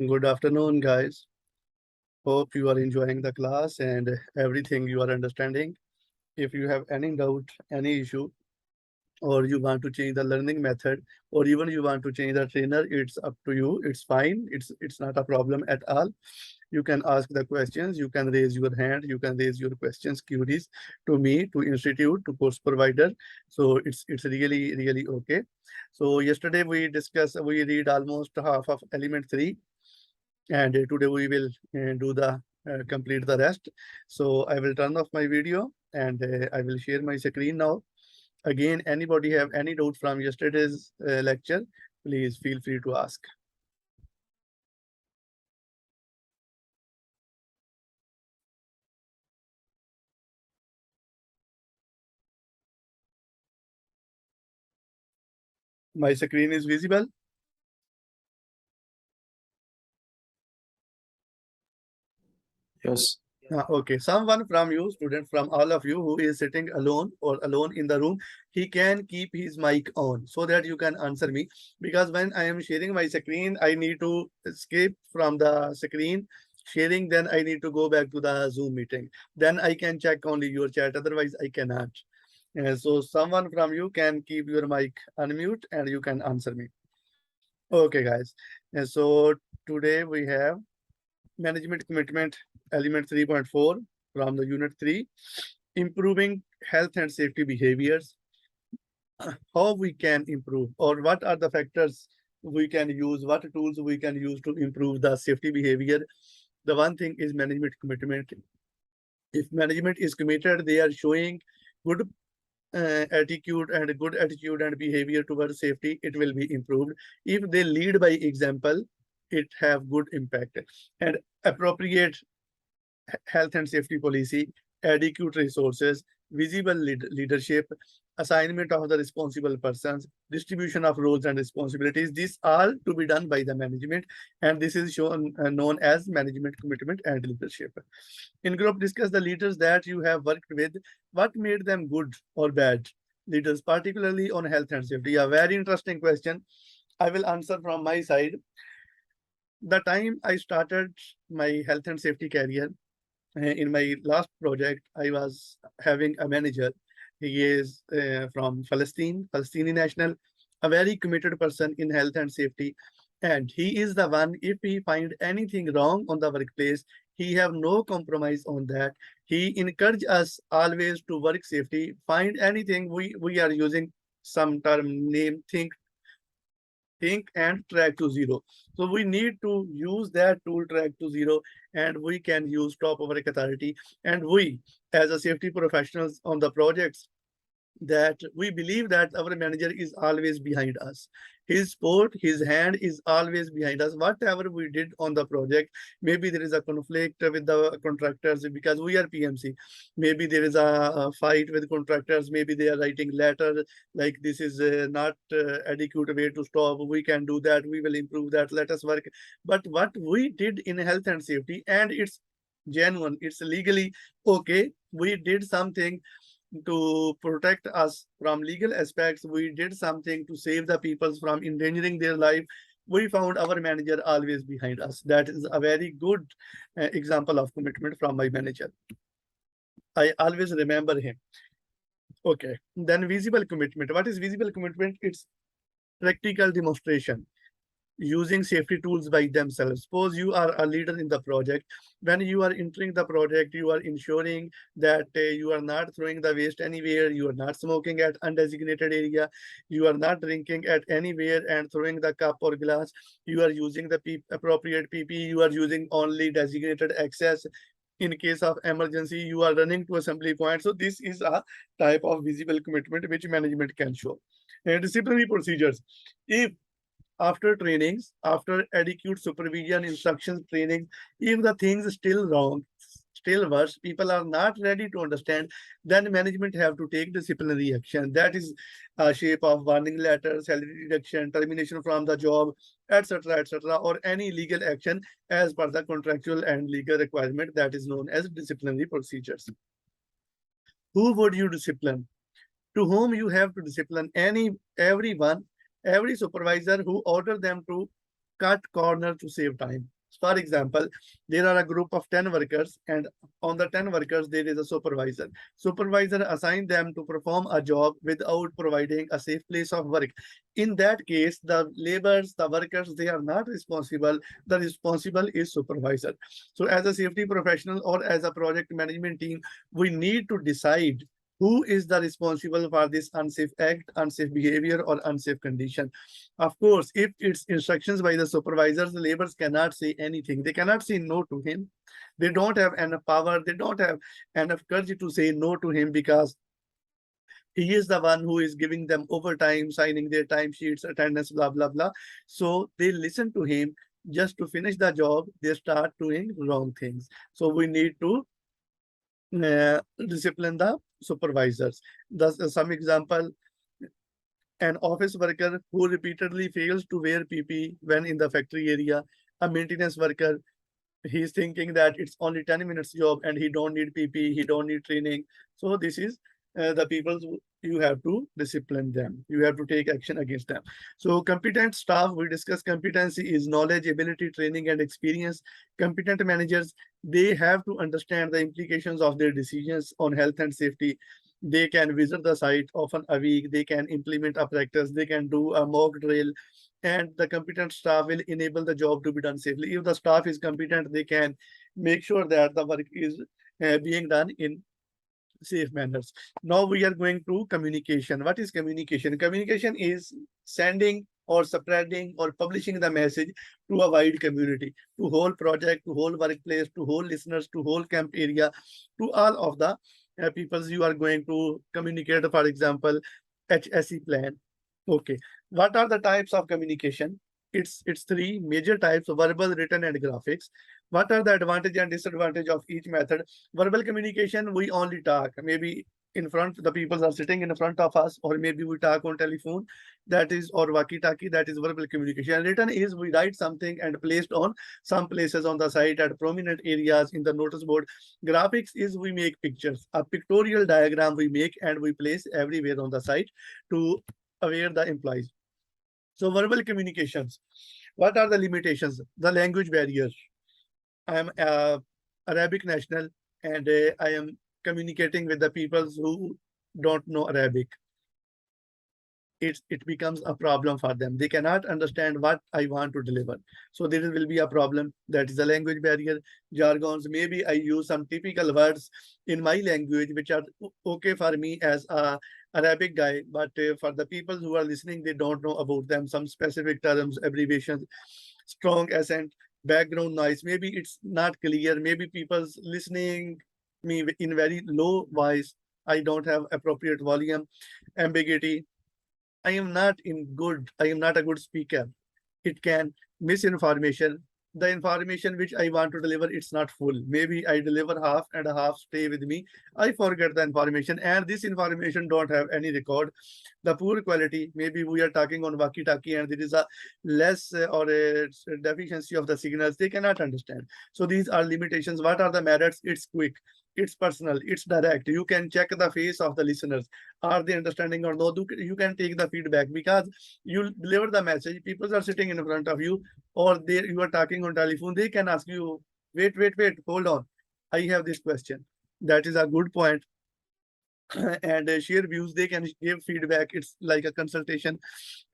Good afternoon, guys. Hope you are enjoying the class and everything you are understanding. If you have any doubt, any issue, or you want to change the learning method, or even you want to change the trainer, it's up to you. It's fine. It's not a problem at all. You can ask the questions. You can raise your hand. You can raise your questions, queries to me, to institute, to course provider. So it's really okay. So yesterday we read almost half of element 3, and today we will do the complete the rest. So I will turn off my video and I will share my screen now. Again, anybody have any doubt from yesterday's lecture, please feel free to ask. My screen is visible. Yes. Okay, someone from you, student from all of you who is sitting alone or alone in the room, he can keep his mic on so that you can answer me. Because when I am sharing my screen, I need to escape from the screen sharing, then I need to go back to the Zoom meeting. Then I can check only your chat, otherwise I cannot. So someone from you can keep your mic unmute and you can answer me. Okay, guys. So today we have management commitment element 3.4 from the unit 3, improving health and safety behaviors. How we can improve, or what are the factors we can use, what tools we can use to improve the safety behavior. The one thing is management commitment. If management is committed, they are showing good attitude and behavior towards safety, it will be improved. If they lead by example, it have good impact. And appropriate health and safety policy, adequate resources, visible leadership, assignment of the responsible persons, distribution of roles and responsibilities. This all to be done by the management, and this is shown known as management commitment and leadership. In group, discuss the leaders that you have worked with. What made them good or bad leaders, particularly on health and safety? A very interesting question. I will answer from my side. The time I started my health and safety career, in my last project, I was having a manager. He is from Palestinian national, a very committed person in health and safety. And he is the one, if he find anything wrong on the workplace, he have no compromise on that. He encourage us always to work safety. Find anything, we are using some term name, think and track to zero. So we need to use that tool, track to zero, and we can use top work authority. And we, as a safety professionals on the projects, that we believe that our manager is always behind us. His support, his hand is always behind us. Whatever we did on the project, maybe there is a conflict with the contractors because we are PMC. Maybe there is a fight with contractors. Maybe they are writing letter like this is not adequate way to stop. We can do that. We will improve that. Let us work. But what we did in health and safety, and it's genuine, it's legally okay. We did something to protect us from legal aspects. We did something to save the people from endangering their life. We found our manager always behind us. That is a very good example of commitment from my manager. I always remember him. Okay, then visible commitment. What is visible commitment? It's practical demonstration using safety tools by themselves. Suppose you are a leader in the project. When you are entering the project, you are ensuring that you are not throwing the waste anywhere, you are not smoking at undesignated area, you are not drinking at anywhere and throwing the cup or glass, you are using the appropriate PPE, you are using only designated access. In case of emergency, you are running to assembly point. So this is a type of visible commitment which management can show. And disciplinary procedures. If after trainings, after adequate supervision, instructions, training, if the things still wrong, still worse, people are not ready to understand, then management have to take disciplinary action. That is a shape of warning letter, salary reduction, termination from the job, etc., or any legal action as per the contractual and legal requirement that is known as disciplinary procedures. Who would you discipline? To whom you have to discipline? Everyone, every supervisor who order them to cut corner to save time. For example, there are a group of 10 workers, and on the 10 workers, there is a supervisor. Supervisor assign them to perform a job without providing a safe place of work. In that case, the laborers, the workers, they are not responsible. The responsible is supervisor. So as a safety professional or as a project management team, we need to decide who is the responsible for this unsafe act, unsafe behavior, or unsafe condition. Of course, if it's instructions by the supervisors, the laborers cannot say anything. They cannot say no to him. They don't have enough power. They don't have enough courage to say no to him because he is the one who is giving them overtime, signing their timesheets, attendance, blah, blah, blah. So they listen to him just to finish the job. They start doing wrong things. So we need to discipline the supervisors. Thus, some example, an office worker who repeatedly fails to wear PP when in the factory area, a maintenance worker, he's thinking that it's only 10 minutes job and he don't need PP, he don't need training. So this is the people you have to discipline them. You have to take action against them. So competent staff, we discuss competency is knowledge, ability, training, and experience. Competent managers, they have to understand the implications of their decisions on health and safety. They can visit the site often a week. They can implement a practice. They can do a mock drill, and the competent staff will enable the job to be done safely. If the staff is competent, they can make sure that the work is being done in safe manners. Now we are going to communication. What is communication? Communication is sending or spreading or publishing the message to a wide community, to whole project, to whole workplace, to whole listeners, to whole camp area, to all of the peoples you are going to communicate. For example, HSE plan. Okay, what are the types of communication? It's three major types: verbal, written, and graphics. What are the advantage and disadvantage of each method? Verbal communication, we only talk. Maybe in front, the people are sitting in front of us, or maybe we talk on telephone. That is, or walkie-talkie, that is verbal communication. And written is we write something and placed on some places on the site at prominent areas in the notice board. Graphics is we make pictures, a pictorial diagram we make and we place everywhere on the site to aware the employees. So verbal communications, what are the limitations? The language barrier. I am Arabic national, and I am communicating with the people who don't know Arabic. It becomes a problem for them. They cannot understand what I want to deliver. So there will be a problem. That is a language barrier. Jargons, maybe I use some typical words in my language, which are okay for me as a Arabic guy, but for the people who are listening, they don't know about them. Some specific terms, abbreviations, strong accent, background noise. Maybe it's not clear. Maybe people's listening me in very low voice. I don't have appropriate volume, ambiguity. I am not a good speaker. It can misinformation. The information which I want to deliver, it's not full. Maybe I deliver half and a half stay with me. I forget the information, and this information don't have any record. The poor quality, maybe we are talking on walkie-talkie and there is a less or a deficiency of the signals. They cannot understand. So these are limitations. What are the merits? It's quick. It's personal, it's direct. You can check the face of the listeners. Are they understanding or no? You can take the feedback because you deliver the message. People are sitting in front of you, or you are talking on telephone. They can ask you, wait, hold on. I have this question. That is a good point. And share views. They can give feedback. It's like a consultation.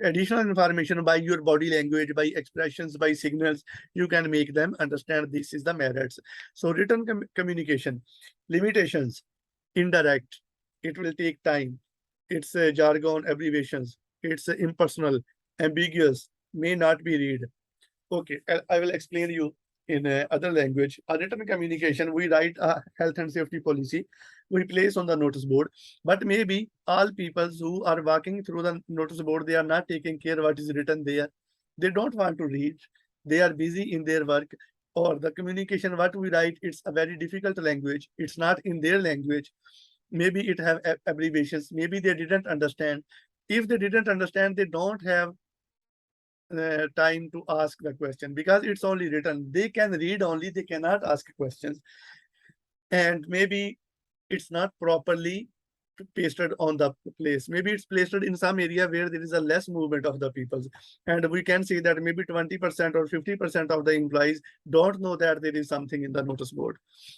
Additional information by your body language, by expressions, by signals, you can make them understand this is the merits. So written communication, limitations, indirect, it will take time. It's jargon, abbreviations, it's impersonal, ambiguous, may not be read. Okay, I will explain you in other language. A written communication, we write a health and safety policy, we place on the notice board, but maybe all people who are walking through the notice board, they are not taking care what is written there. They don't want to read. They are busy in their work, or the communication what we write, it's a very difficult language. It's not in their language. Maybe it have abbreviations. Maybe they didn't understand. If they didn't understand, they don't have time to ask the question because it's only written. They can read only, they cannot ask questions. And maybe it's not properly pasted on the place. Maybe it's pasted in some area where there is a less movement of the people. And we can see that maybe 20% or 50% of the employees don't know that there is something in the notice board.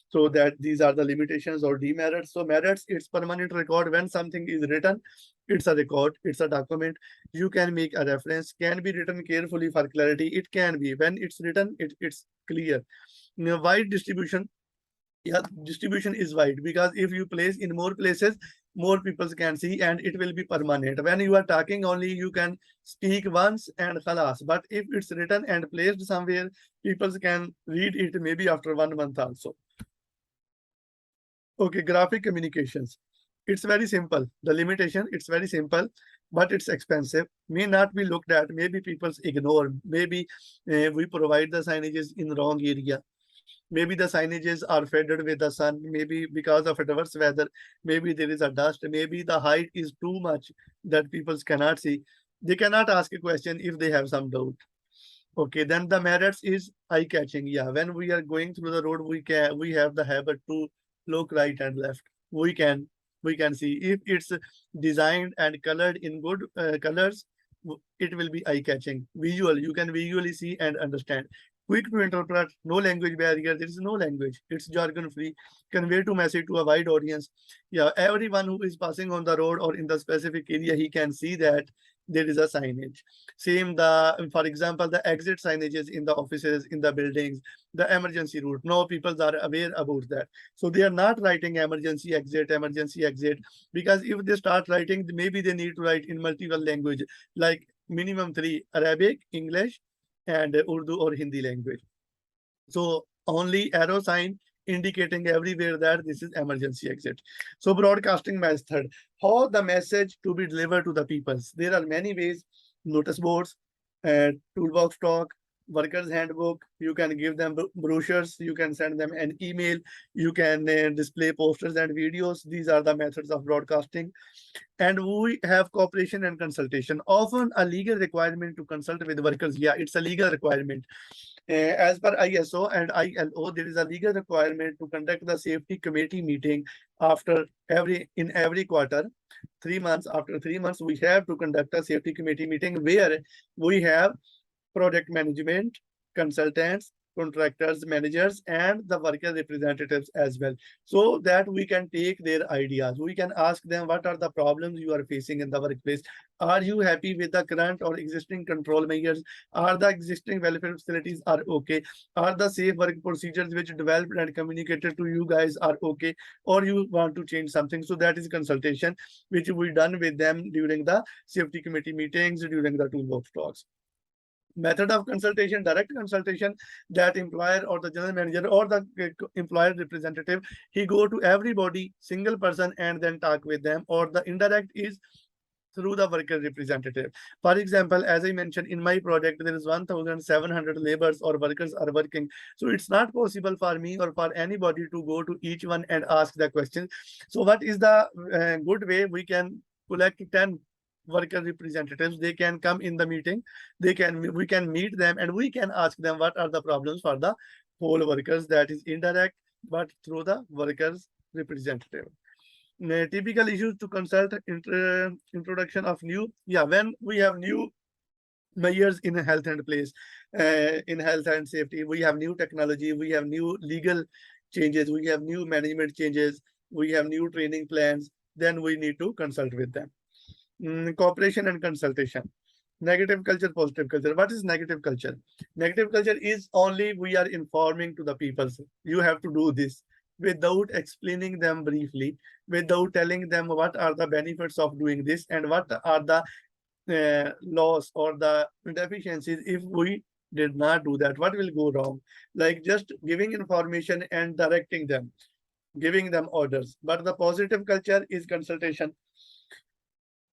So that these are the limitations or demerits. So merits, it's permanent record. When something is written, it's a record, it's a document. You can make a reference, can be written carefully for clarity. It can be, when it's written, it's clear. Now, wide distribution. Yeah, distribution is wide, because if you place in more places, more people can see, and it will be permanent. When you are talking only, you can speak once and khalas. But if it's written and placed somewhere, people can read it maybe after 1 month also. Okay, graphic communications. It's very simple. The limitation, it's very simple, but it's expensive. May not be looked at. Maybe people ignore. Maybe we provide the signages in wrong area. Maybe the signages are faded with the sun. Maybe because of adverse weather. Maybe there is a dust. Maybe the height is too much that people cannot see. They cannot ask a question if they have some doubt. Okay, then the merits is eye catching. Yeah, when we are going through the road, we have the habit to look right and left. We can we can see if it's designed and colored in good colors, it will be eye catching. Visual, you can visually see and understand. Quick to interpret, no language barrier. There is no language. It's jargon free. Convey to message to a wide audience. Yeah, everyone who is passing on the road or in the specific area, he can see that there is a signage. Same for example, the exit signages in the offices, in the buildings, the emergency route. No people are aware about that. So they are not writing emergency exit, because if they start writing, maybe they need to write in multiple language, like minimum three: Arabic, English, and Urdu or Hindi language. So only arrow sign indicating everywhere that this is emergency exit. So broadcasting method, how the message to be delivered to the peoples. There are many ways: notice boards, toolbox talk, workers handbook. You can give them brochures. You can send them an email. You can display posters and videos. These are the methods of broadcasting. And we have cooperation and consultation. Often a legal requirement to consult with workers. Yeah, it's a legal requirement. As per ISO and ILO, there is a legal requirement to conduct the safety committee meeting after every quarter. 3 months, after 3 months, we have to conduct a safety committee meeting where we have project management, consultants, contractors, managers, and the worker representatives as well, so that we can take their ideas. We can ask them, what are the problems you are facing in the workplace? Are you happy with the current or existing control measures? Are the existing welfare facilities are okay? Are the safe work procedures which developed and communicated to you guys are okay? Or you want to change something? So that is consultation, which we done with them during the safety committee meetings, during the toolbox talks. Method of consultation: direct consultation, that employer or the general manager or the employer representative, he go to everybody, single person, and then talk with them. Or the indirect is through the worker representative. For example, as I mentioned, in my project, there is 1,700 laborers or workers are working. So it's not possible for me or for anybody to go to each one and ask the question. So what is the good way? We can collect 10 worker representatives. They can come in the meeting. We can meet them and we can ask them what are the problems for the whole workers. That is indirect, but through the workers representative. Typical issues to consult: introduction of new. Yeah, when we have new measures in health and place, in health and safety, we have new technology, we have new legal changes, we have new management changes, we have new training plans, then we need to consult with them. Cooperation and consultation. Negative culture, positive culture. What is negative culture? Negative culture is only we are informing to the people, you have to do this, without explaining them briefly, without telling them what are the benefits of doing this and what are the laws or the deficiencies. If we did not do that, what will go wrong? Like just giving information and directing them, giving them orders. But the positive culture is consultation.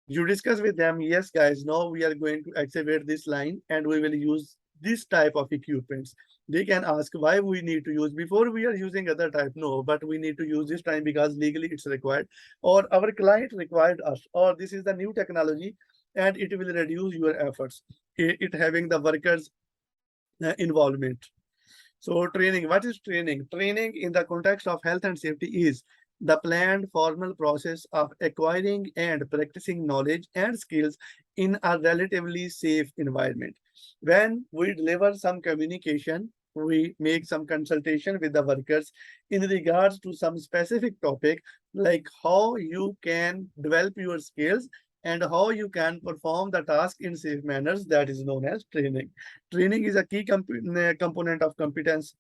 You discuss with them, yes guys, now we are going to excavate this line and we will use this type of equipments. They can ask why we need to use, before we are using other type, no, but we need to use this time because legally it's required, or our client required us, or this is the new technology and it will reduce your efforts. It having the workers involvement. So training, what is training? Training in the context of health and safety is the planned formal process of acquiring and practicing knowledge and skills in a relatively safe environment. When we deliver some communication, we make some consultation with the workers in regards to some specific topic, like how you can develop your skills and how you can perform the task in safe manners. That is known as training. Training is a key component of competence.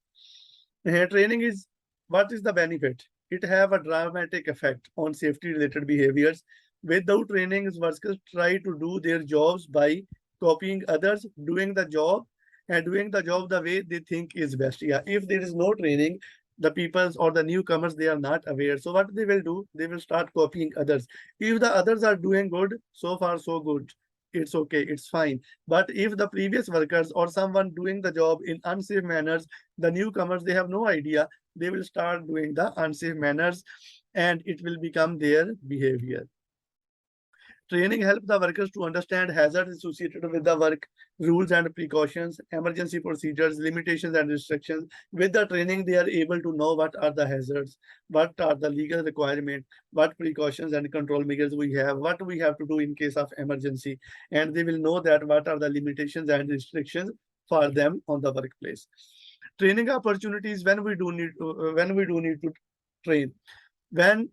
Training is, what is the benefit? It have a dramatic effect on safety related behaviors. Without training, workers try to do their jobs by copying others, doing the job and doing the job the way they think is best. Yeah, if there is no training, the peoples or the newcomers, they are not aware. So what they will do, they will start copying others. If the others are doing good, so far so good, it's okay, it's fine. But if the previous workers or someone doing the job in unsafe manners, the newcomers, they have no idea, they will start doing the unsafe manners and it will become their behavior. Training helps the workers to understand hazards associated with the work, rules and precautions, emergency procedures, limitations and restrictions. With the training, they are able to know what are the hazards, what are the legal requirements, what precautions and control measures we have, what we have to do in case of emergency, and they will know that what are the limitations and restrictions for them on the workplace. Training opportunities, when we do need to train. When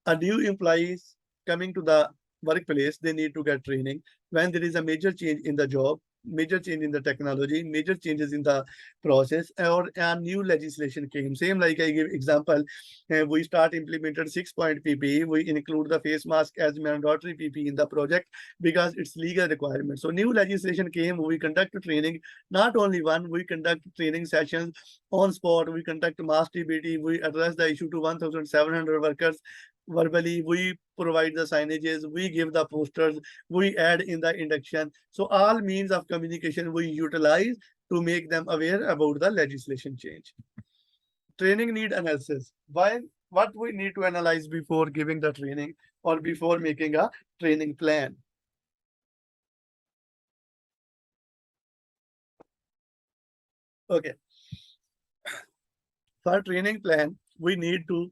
a new employee is coming to the workplace, they need to get training. When there is a major change in the job, major change in the technology, major changes in the process, or a new legislation came. Same like I give example, we start implemented 6-point PPE. We include the face mask as mandatory PPE in the project because it's legal requirement. So new legislation came. We conduct training, not only one. We conduct training sessions on spot. We conduct mass TBT. We address the issue to 1,700 workers verbally. We provide the signages, we give the posters, we add in the induction. So all means of communication we utilize to make them aware about the legislation change. Training need analysis. Why? What we need to analyze before giving the training or before making a training plan? Okay. For training plan, we need to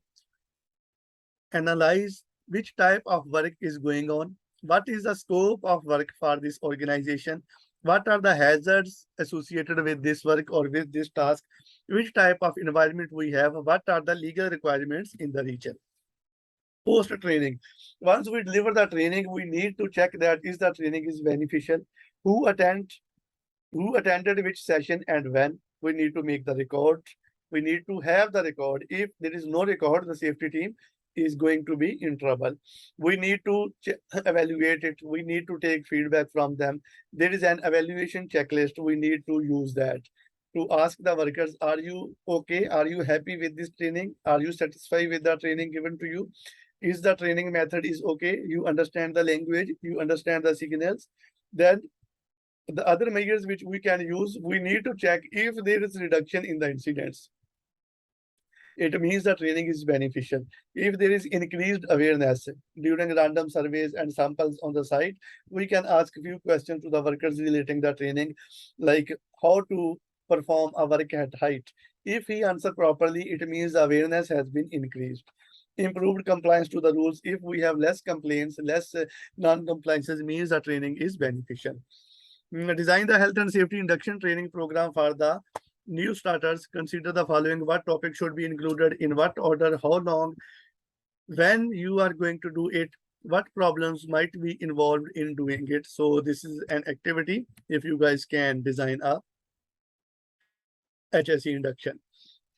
analyze which type of work is going on, what is the scope of work for this organization, what are the hazards associated with this work or with this task, which type of environment we have, what are the legal requirements in the region. Post training. Once we deliver the training, we need to check that is the training is beneficial, who attend, who attended which session and when. We need to make the record. We need to have the record. If there is no record, the safety team is going to be in trouble. We need to evaluate it. We need to take feedback from them. There is an evaluation checklist. We need to use that to ask the workers, are you okay? Are you happy with this training? Are you satisfied with the training given to you? Is the training method is okay? You understand the language, you understand the signals. Then the other measures which we can use, we need to check if there is reduction in the incidents. It means the training is beneficial. If there is increased awareness during random surveys and samples on the site, we can ask a few questions to the workers relating the training, like how to perform a work at height. If he answer properly, it means the awareness has been increased. Improved compliance to the rules. If we have less complaints, less non-compliances, means the training is beneficial. Design the health and safety induction training program for the new starters. Consider the following: what topic should be included, in what order, how long, when you are going to do it, what problems might be involved in doing it. So this is an activity if you guys can design a HSE induction.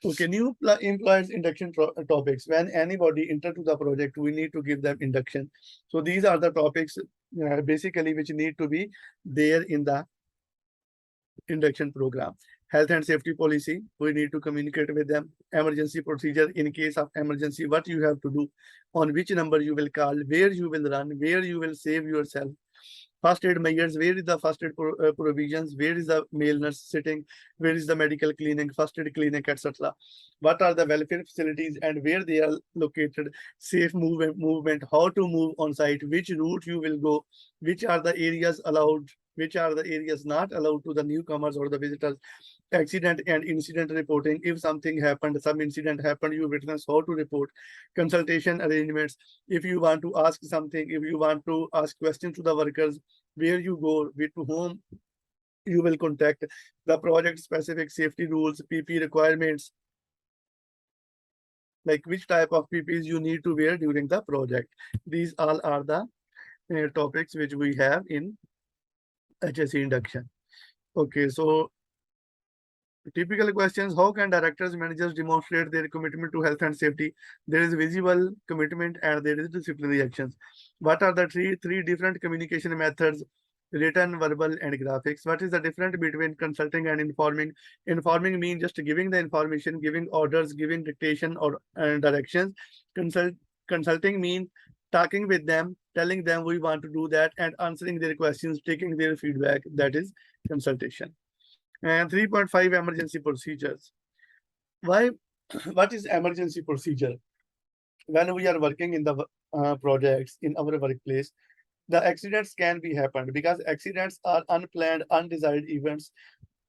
Okay, new employees induction topics. When anybody enter to the project, we need to give them induction. So these are the topics basically which need to be there in the induction program. Health and safety policy, we need to communicate with them. Emergency procedure, in case of emergency, what you have to do, on which number you will call, where you will run, where you will save yourself. First aid measures, where is the first aid provisions, where is the male nurse sitting, where is the medical clinic, first aid clinic, etc. What are the welfare facilities and where they are located, safe movement, how to move on site, which route you will go, which are the areas allowed which are the areas not allowed to the newcomers or the visitors. Accident and incident reporting. If something happened, some incident happened, you witness how to report. Consultation arrangements. If you want to ask something, if you want to ask questions to the workers, where you go, with whom you will contact, the project specific safety rules, PP requirements, like which type of PPs you need to wear during the project. These all are the topics which we have in HSE induction. Okay, so typical questions: how can directors, managers demonstrate their commitment to health and safety? There is visible commitment and there is disciplinary actions. What are the three different communication methods? Written, verbal, and graphics. What is the difference between consulting and informing? Informing means just giving the information, giving orders, giving dictation or directions. Consulting means talking with them, telling them we want to do that, and answering their questions, taking their feedback. That is consultation. And 3.5 emergency procedures. Why? What is emergency procedure? When we are working in the projects in our workplace, the accidents can be happened because accidents are unplanned, undesired events.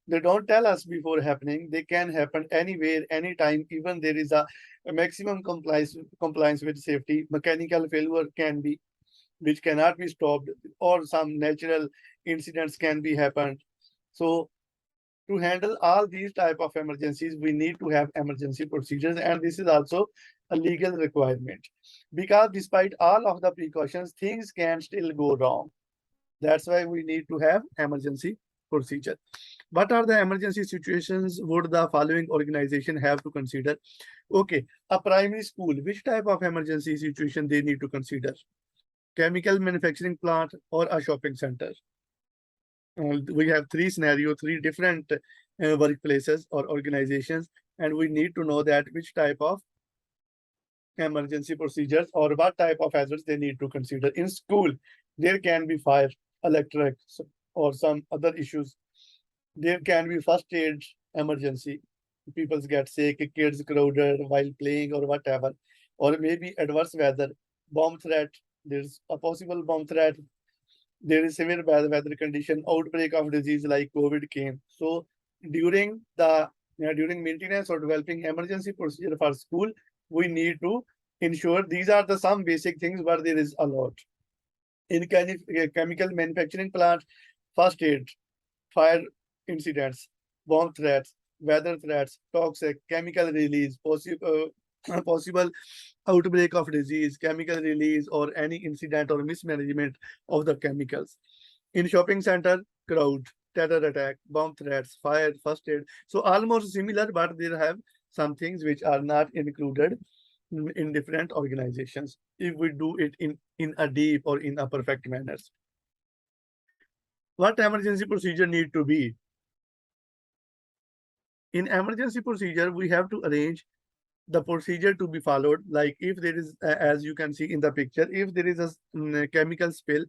They don't tell us before happening. They can happen anywhere, anytime. Even there is a maximum compliance with safety. Mechanical failure can be, which cannot be stopped, or some natural incidents can be happened. So to handle all these type of emergencies, we need to have emergency procedures, and this is also a legal requirement, because despite all of the precautions, things can still go wrong. That's why we need to have emergency procedure. What are the emergency situations would the following organization have to consider? Okay, a primary school, which type of emergency situation they need to consider? Chemical manufacturing plant or a shopping center? We have three scenarios, three different workplaces or organizations, and we need to know that which type of emergency procedures or what type of hazards they need to consider. In school, there can be fire, electric, or some other issues. There can be first aid emergency. People get sick, kids crowded while playing or whatever, or maybe adverse weather, bomb threat. There's a possible bomb threat. There is severe bad weather condition, outbreak of disease like COVID came. So during the during maintenance or developing emergency procedure for school, we need to ensure these are the some basic things, but there is a lot. In chemical manufacturing plant, first aid, fire incidents, bomb threats, weather threats, toxic, chemical release, possible outbreak of disease, chemical release, or any incident or mismanagement of the chemicals. In shopping center, crowd, terror attack, bomb threats, fire, first aid. So almost similar, but they have some things which are not included in different organizations if we do it in a deep or in a perfect manner. What emergency procedure need to be? In emergency procedure, we have to arrange the procedure to be followed. Like if there is, as you can see in the picture, if there is a chemical spill,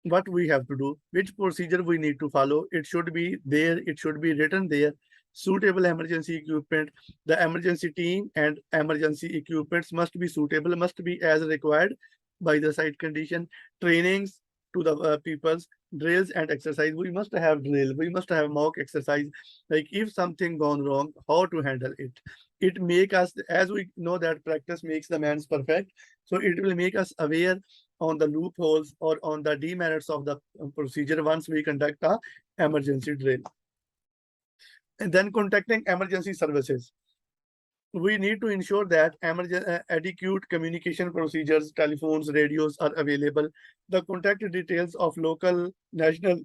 what we have to do, which procedure we need to follow. It should be there, it should be written there. Suitable emergency equipment, the emergency team and emergency equipments must be suitable, must be as required by the site condition. Trainings to the peoples, drills and exercise. We must have drill, we must have mock exercise, like if something gone wrong, how to handle it. It make us, as we know that practice makes the man's perfect, so it will make us aware on the loopholes or on the demerits of the procedure once we conduct a emergency drill. And then contacting emergency services. We need to ensure that adequate communication procedures, telephones, radios are available. The contact details of local, national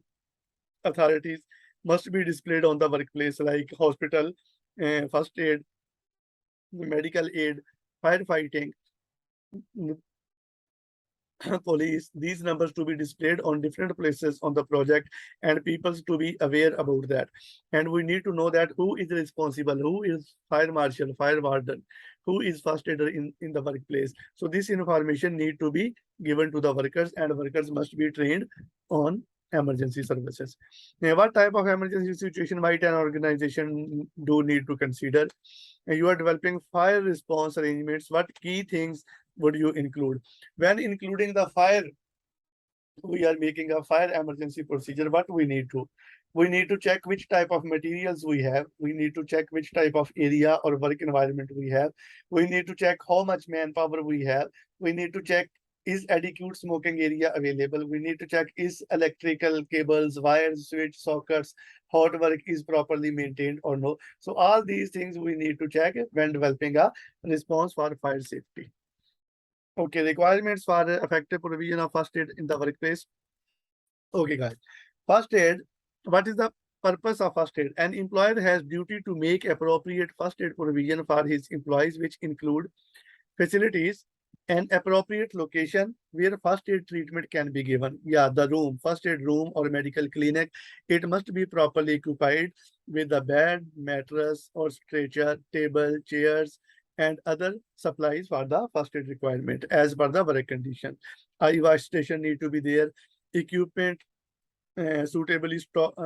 authorities must be displayed on the workplace, like hospital, first aid, medical aid, firefighting, police. These numbers to be displayed on different places on the project, and people to be aware about that. And we need to know that who is responsible, who is fire marshal, fire warden, who is first aider in the workplace. So this information need to be given to the workers, and workers must be trained on emergency services. Now, what type of emergency situation might an organization do need to consider? You are developing fire response arrangements. What key things would you include? When including the fire we are making a fire emergency procedure, what we need to? We need to check which type of materials we have. We need to check which type of area or work environment we have. We need to check how much manpower we have. We need to check is adequate smoking area available. We need to check is electrical cables, wires, switch, sockets, hot work is properly maintained or no. So all these things we need to check when developing a response for fire safety. Okay, requirements for effective provision of first aid in the workplace. Okay, guys. First aid, what is the purpose of first aid? An employer has duty to make appropriate first aid provision for his employees, which include facilities and appropriate location where first aid treatment can be given. Yeah, the room, first aid room or medical clinic, it must be properly occupied with a bed, mattress or stretcher, table, chairs, and other supplies for the first aid requirement as per the work condition. Eye wash station need to be there. Equipment suitably stocked,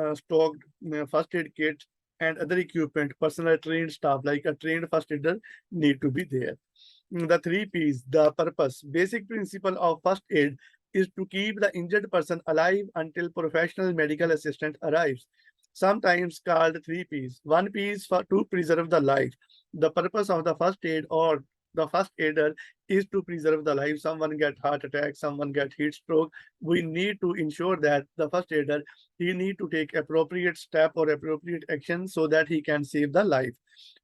first aid kit and other equipment, personal trained staff like a trained first aider need to be there. The three P's, the purpose. Basic principle of first aid is to keep the injured person alive until professional medical assistant arrives. Sometimes called three P's. One P is for to preserve the life. The purpose of the first aid or the first aider is to preserve the life. Someone get heart attack, someone get heat stroke. We need to ensure that the first aider, he need to take appropriate step or appropriate action so that he can save the life.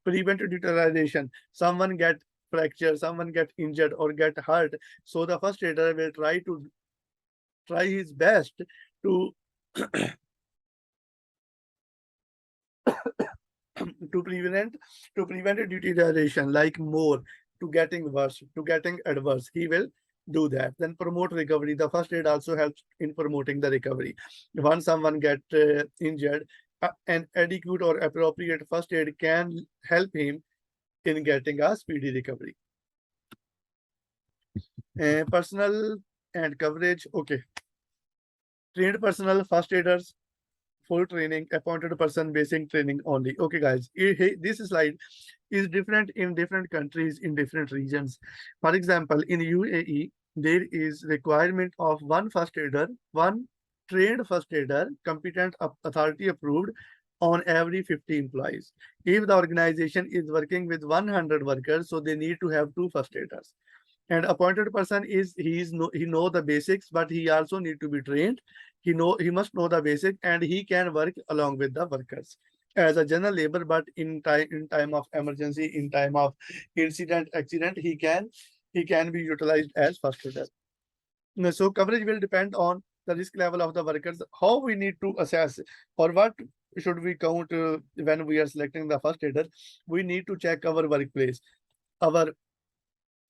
Prevent deterioration. Someone get fracture, someone get injured or get hurt. So the first aider will try his best to to prevent a deterioration like more to getting worse to getting adverse. He will do that. Then promote recovery. The first aid also helps in promoting the recovery. Once someone get injured, an adequate or appropriate first aid can help him in getting a speedy recovery. Personal and coverage. Okay. Trained personnel, first aiders, full training, appointed person, basic training only. Okay, guys, this slide is different in different countries, in different regions. For example, in UAE, there is requirement of one first aider, one trained first aider, competent authority approved on every 50 employees. If the organization is working with 100 workers, so they need to have two first aiders. And appointed person is he know the basics, but he also need to be trained. He must know the basic and he can work along with the workers as a general labor, but in time of emergency, in time of accident, he can be utilized as first aider. So coverage will depend on the risk level of the workers. How we need to assess or what should we count when we are selecting the first aider? We need to check our workplace, our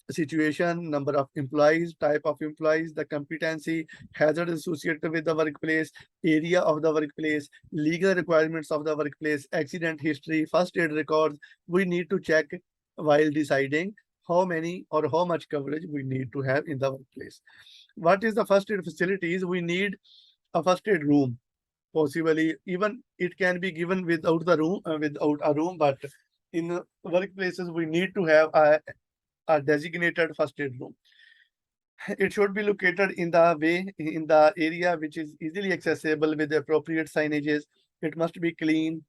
situation, number of employees, type of employees, the competency, hazard associated with the workplace, area of the workplace, legal requirements of the workplace, accident history, first aid records. We need to check while deciding how many or how much coverage we need to have in the workplace. What is the first aid facilities? We need a first aid room. Possibly, even it can be given without a room, but in workplaces we need to have a designated first aid room. It should be located in the area which is easily accessible with appropriate signages. It must be clean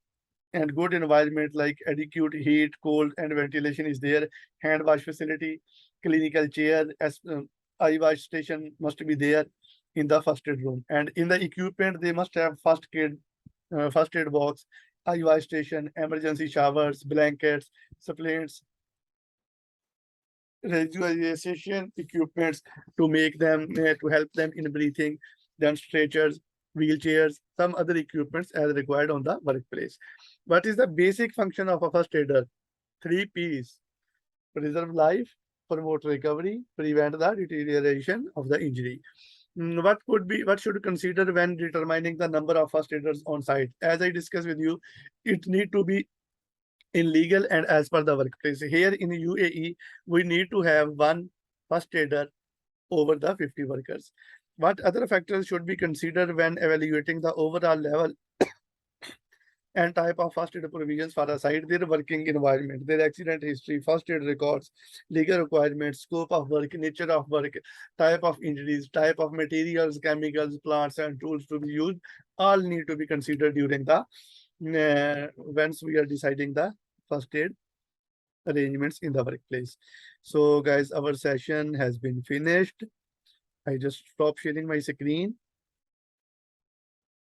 and good environment like adequate heat, cold, and ventilation is there. Hand wash facility, clinical chair, as eye wash station must be there in the first aid room. And in the equipment, they must have first aid box, eye wash station, emergency showers, blankets, supplements, resuscitation equipments to make them to help them in breathing, then stretchers, wheelchairs, some other equipments as required on the workplace. What is the basic function of a first aider? Three P's: preserve life, promote recovery, prevent the deterioration of the injury. What should consider when determining the number of first aiders on site? As I discussed with you, it need to be in legal and as per the workplace. Here in UAE, we need to have one first aider over the 50 workers. What other factors should be considered when evaluating the overall level and type of first aid provisions for the site, their working environment, their accident history, first aid records, legal requirements, scope of work, nature of work, type of injuries, type of materials, chemicals, plants, and tools to be used, all need to be considered during the once we are deciding the first aid arrangements in the workplace. So guys, our session has been finished. I just stop sharing my screen.